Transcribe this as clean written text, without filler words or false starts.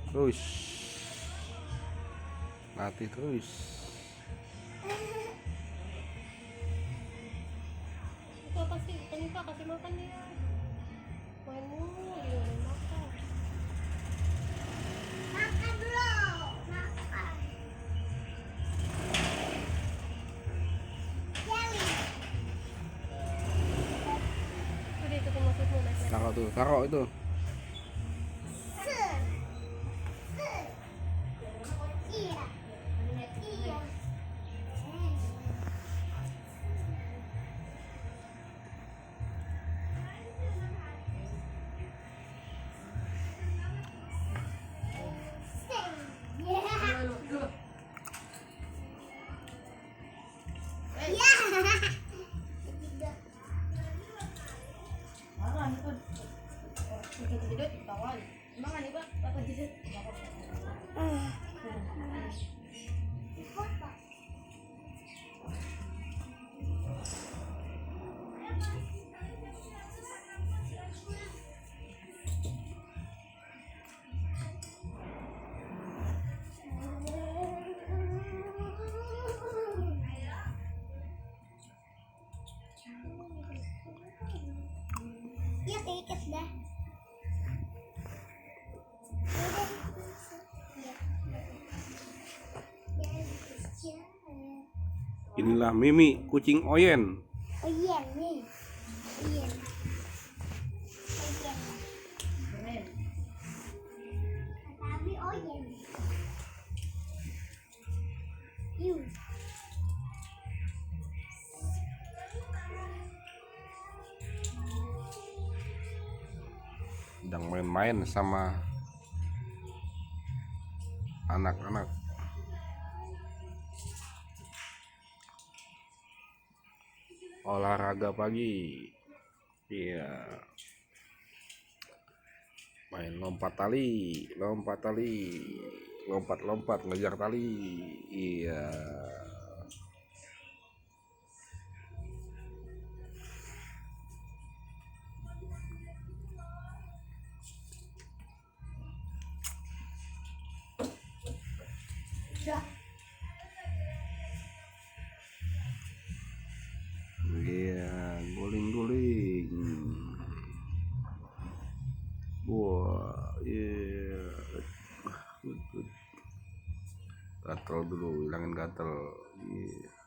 Terus latih terus. Itu apa sih? Ini Pak kasih makan dia. Main mulu dia udah makan. Makan dulu. Makan. Jelly. Udah itu maksudmu naik. Taruh tuh, taruh itu. Iya. Iya. Ya sedikit dah. Inilah Mimi, kucing Oyen. Oh iya nih. Iya. Tapi oh iya. Yuk. Sedang main-main sama anak-anak. Olahraga pagi. Iya. Main lompat tali, lompat-lompat ngejar tali. Iya. Iya, guling-guling. Wah, iya. Good. Gatel dulu, hilangin gatel. Iya.